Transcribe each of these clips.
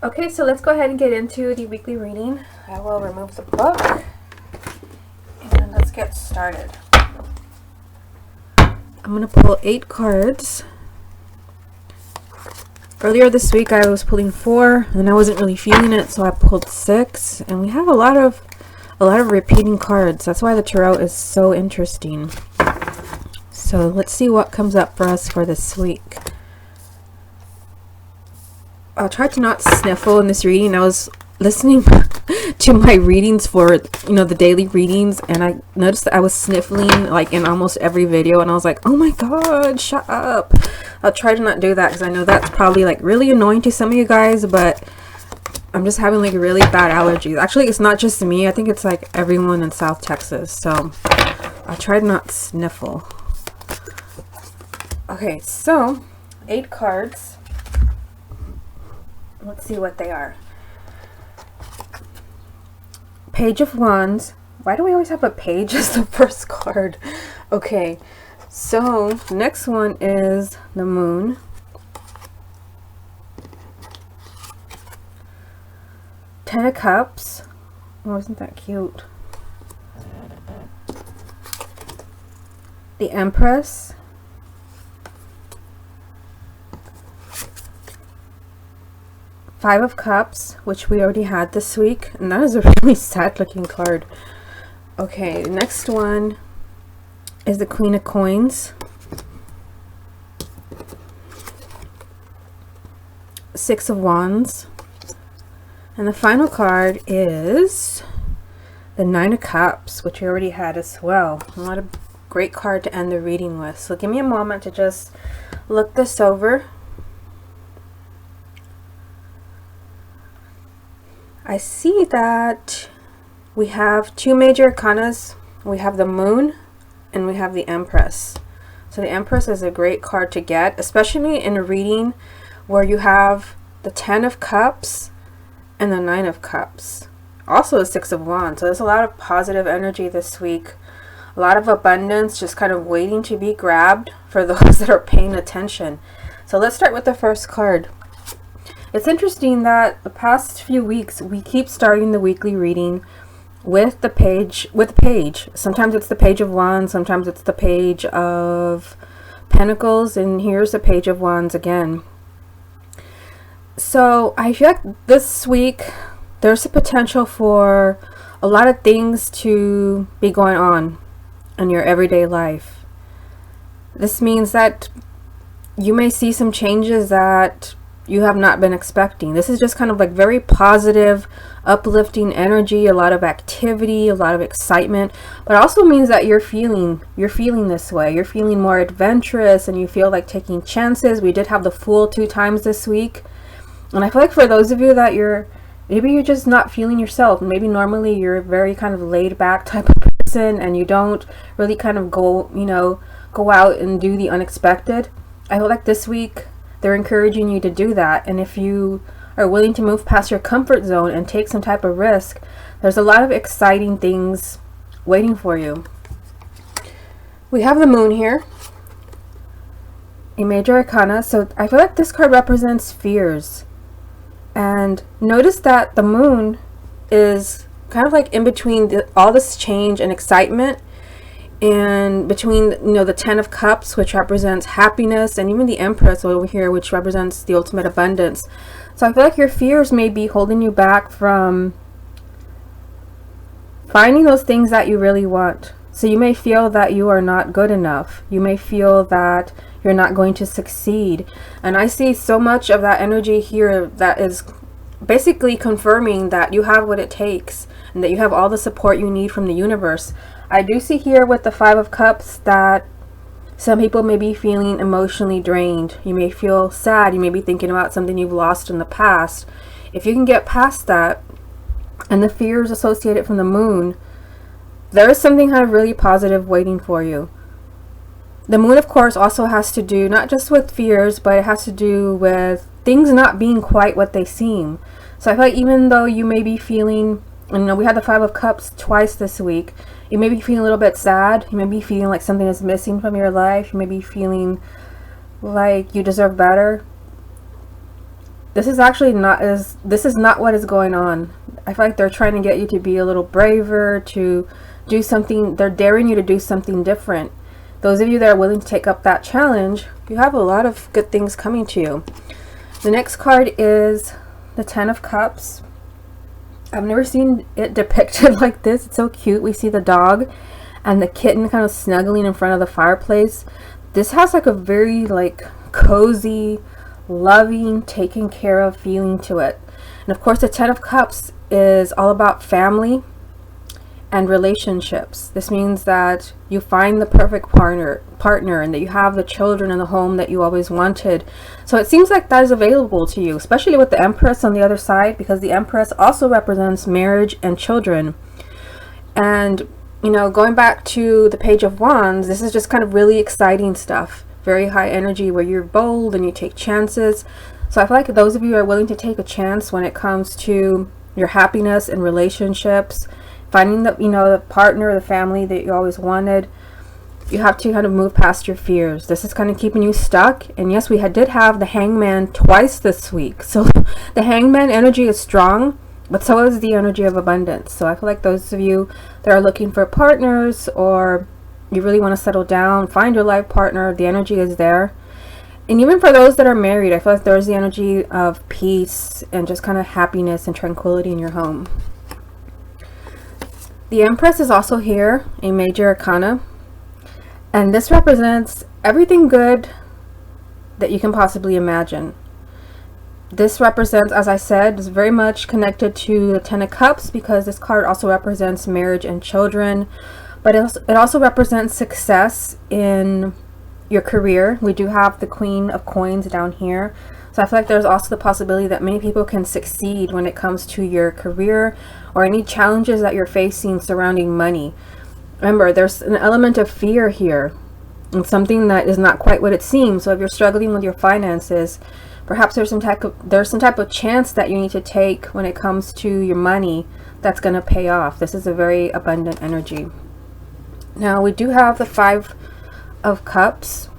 Okay, so let's go ahead and get into the weekly reading. I will remove the book and let's get started. I'm going to pull 8 cards. Earlier this week I was pulling 4 and I wasn't really feeling it, so I pulled 6, and we have a lot of repeating cards. That's why the tarot is so interesting. So let's see what comes up for us for this week. I'll try to not sniffle in this reading. I was listening to my readings for, the daily readings, and I noticed that I was sniffling like in almost every video, and I was like, oh my god, shut up. I'll try to not do that because I know that's probably like really annoying to some of you guys, but I'm just having like really bad allergies. Actually, it's not just me. I think it's like everyone in South Texas, so I'll try to not sniffle. Okay, so 8 cards. Let's see what they are. Page of Wands. Why do we always have a page as the first card? Okay, so next one is the Moon. Ten of Cups. Oh, isn't that cute? The Empress. Five of Cups, which we already had this week, and that is a really sad looking card. Okay, the next one is the Queen of Coins. 6 of Wands. And the final card is the 9 of Cups, which we already had as well. What a great card to end the reading with. So give me a moment to just look this over. I see that we have 2 major arcanas. We have the Moon and we have the Empress. So the Empress is a great card to get, especially in a reading where you have the 10 of Cups and the 9 of Cups. Also the 6 of Wands. So there's a lot of positive energy this week. A lot of abundance just kind of waiting to be grabbed for those that are paying attention. So let's start with the first card. It's interesting that the past few weeks we keep starting the weekly reading with the page. Sometimes it's the Page of Wands, sometimes it's the Page of Pentacles, and here's the Page of Wands again. So I feel like this week there's a potential for a lot of things to be going on in your everyday life. This means that you may see some changes that you have not been expecting. This is just kind of like very positive, uplifting energy, a lot of activity, a lot of excitement, but it also means that you're feeling this way. You're feeling more adventurous and you feel like taking chances. We did have the Fool 2 times this week, and I feel like for those of you that maybe you're just not feeling yourself. Maybe normally you're a very kind of laid back type of person and you don't really kind of go out and do the unexpected. I feel like this week they're encouraging you to do that, and if you are willing to move past your comfort zone and take some type of risk, there's a lot of exciting things waiting for you. We have the Moon here, a major arcana, so I feel like this card represents fears. And notice that the Moon is kind of like in between all this change and excitement, and between the 10 of Cups, which represents happiness, and even the Empress over here, which represents the ultimate abundance. So I feel like your fears may be holding you back from finding those things that you really want. So you may feel that you are not good enough. You may feel that you're not going to succeed. And I see so much of that energy here that is basically confirming that you have what it takes and that you have all the support you need from the universe. I do see here with the 5 of Cups that some people may be feeling emotionally drained. You may feel sad. You may be thinking about something you've lost in the past. If you can get past that and the fears associated from the Moon, there is something kind of really positive waiting for you. The Moon, of course, also has to do not just with fears, but it has to do with things not being quite what they seem. So I feel like even though you may be feeling, we had the 5 of Cups twice this week, you may be feeling a little bit sad. You may be feeling like something is missing from your life. You may be feeling like you deserve better. this is actually not as, this is not what is going on. I feel like they're trying to get you to be a little braver, to do something. They're daring you to do something different. Those of you that are willing to take up that challenge, you have a lot of good things coming to you. The next card is the Ten of Cups. I've never seen it depicted like this. It's so cute. We see the dog and the kitten kind of snuggling in front of the fireplace. This has like a very like cozy, loving, taken care of feeling to it. And of course the Ten of Cups is all about family and relationships. This means that you find the perfect partner and that you have the children in the home that you always wanted. So it seems like that is available to you, especially with the Empress on the other side, because the Empress also represents marriage and children. And you know, going back to the Page of Wands, this is just kind of really exciting stuff. Very high energy where you're bold and you take chances. So I feel like those of you who are willing to take a chance when it comes to your happiness and relationships, finding the, you know, the partner, the family that you always wanted, you have to kind of move past your fears. This is kind of keeping you stuck. And yes, we did have the Hangman twice this week. So the Hangman energy is strong, but so is the energy of abundance. So I feel like those of you that are looking for partners, or you really want to settle down, find your life partner, the energy is there. And even for those that are married, I feel like there's the energy of peace and just kind of happiness and tranquility in your home. The Empress is also here, a major arcana. And this represents everything good that you can possibly imagine. This represents, as I said, is very much connected to the Ten of Cups, because this card also represents marriage and children. But it also represents success in your career. We do have the Queen of Coins down here. So I feel like there's also the possibility that many people can succeed when it comes to your career or any challenges that you're facing surrounding money. Remember, there's an element of fear here and something that is not quite what it seems. So if you're struggling with your finances, perhaps there's some type of chance that you need to take when it comes to your money that's going to pay off. This is a very abundant energy. Now we do have the Five of Cups.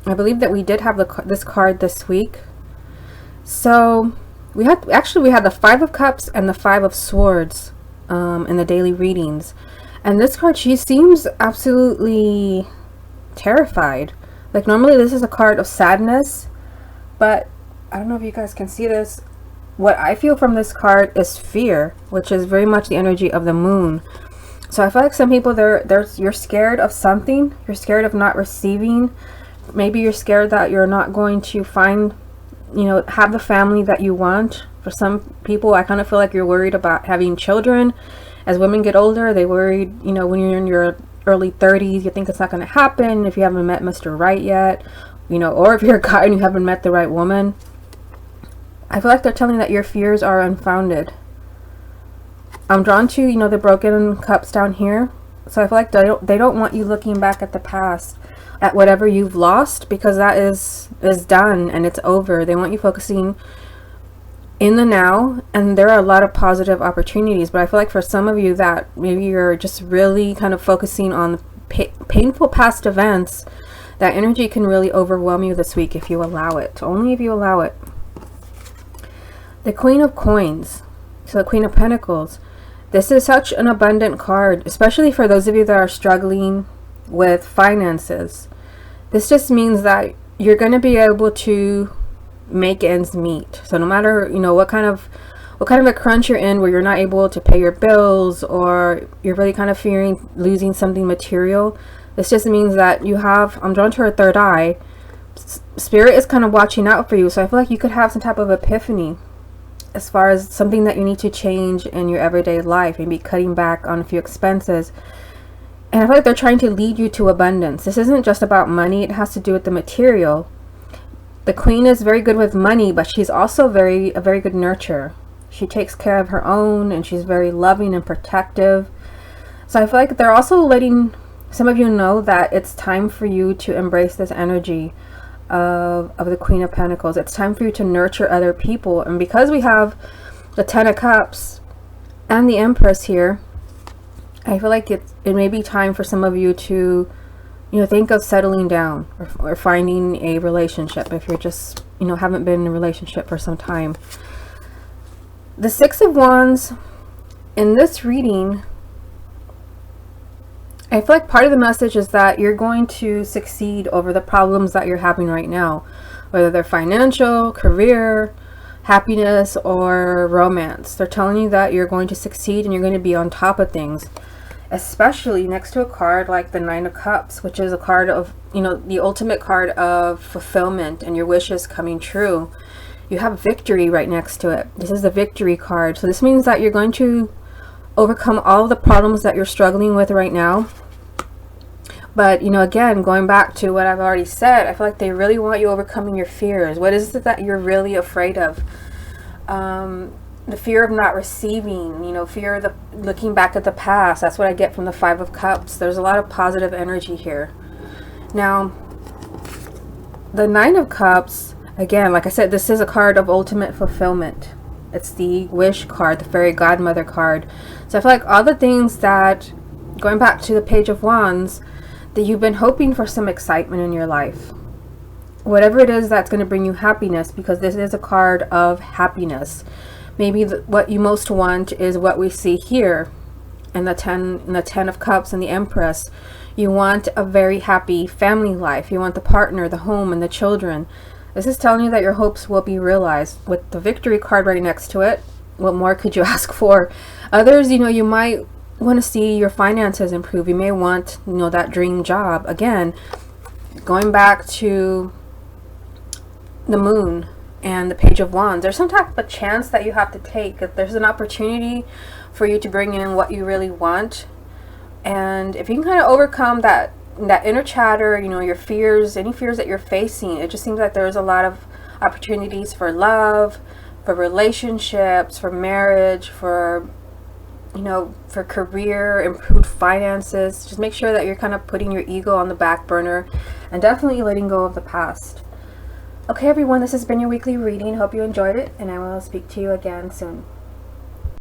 I believe that we did have this card this week. So we had the Five of Cups and the Five of Swords in the daily readings. And this card, she seems absolutely terrified. Like normally this is a card of sadness, but I don't know if you guys can see this. What I feel from this card is fear, which is very much the energy of the moon. So I feel like some people, you're scared of something. You're scared of not receiving. Maybe you're scared that you're not going to find, you know, have the family that you want. For some people, I kind of feel like you're worried about having children. As women get older, they worried, you know, when you're in your early 30s, you think it's not going to happen if you haven't met Mr. Right yet, you know, or if you're a guy and you haven't met the right woman. I feel like they're telling you that your fears are unfounded. I'm drawn to, you know, the Broken Cups down here. So I feel like they don't want you looking back at the past, at whatever you've lost, because that is done and it's over. They want you focusing in the now, and there are a lot of positive opportunities. But I feel like for some of you that maybe you're just really kind of focusing on painful past events, that energy can really overwhelm you this week if you allow it. Only if you allow it. The Queen of Coins, so the Queen of Pentacles. This is such an abundant card, especially for those of you that are struggling with finances. This just means that you're going to be able to make ends meet. So no matter, you know, what kind of a crunch you're in, where you're not able to pay your bills, or you're really kind of fearing losing something material, this just means that you have, I'm drawn to her third eye. Spirit is kind of watching out for you. So I feel like you could have some type of epiphany as far as something that you need to change in your everyday life, maybe cutting back on a few expenses. And I feel like they're trying to lead you to abundance. This isn't just about money. It has to do with the material. The Queen is very good with money, but she's also a very good nurturer. She takes care of her own, and she's very loving and protective. So I feel like they're also letting some of you know that it's time for you to embrace this energy of the Queen of Pentacles. It's time for you to nurture other people. And because we have the Ten of Cups and the Empress here, I feel like it may be time for some of you to, you know, think of settling down or finding a relationship if you're just you know, haven't been in a relationship for some time. The Six of Wands in this reading, I feel like part of the message is that you're going to succeed over the problems that you're having right now, whether they're financial, career, happiness, or romance. They're telling you that you're going to succeed and you're going to be on top of things, especially next to a card like the Nine of Cups, which is a card of, you know, the ultimate card of fulfillment and your wishes coming true. You have victory right next to it. This is the victory card. So this means that you're going to overcome all the problems that you're struggling with right now. But, you know, again, going back to what I've already said, I feel like they really want you overcoming your fears. What is it that you're really afraid of? The fear of not receiving, you know, fear of looking back at the past. That's what I get from the Five of Cups. There's a lot of positive energy here. Now, the Nine of Cups, again, like I said, this is a card of ultimate fulfillment. It's the wish card, the fairy godmother card. So I feel like all the things that, going back to the Page of Wands, that you've been hoping for some excitement in your life. Whatever it is that's going to bring you happiness, because this is a card of happiness. Maybe what you most want is what we see here in the Ten of Cups and the Empress. You want a very happy family life. You want the partner, the home, and the children. This is telling you that your hopes will be realized. With the victory card right next to it, what more could you ask for? Others, you know, you might want to see your finances improve. You may want, you know, that dream job. Again, going back to the Moon and the Page of Wands, there's some type of chance that you have to take. If there's an opportunity for you to bring in what you really want, and if you can kind of overcome that inner chatter, you know, your fears, any fears that you're facing, it just seems like there's a lot of opportunities for love, for relationships, for marriage, for, you know, for career, improved finances. Just make sure that you're kind of putting your ego on the back burner and definitely letting go of the past. Okay, everyone, this has been your weekly reading. Hope you enjoyed it, and I will speak to you again soon.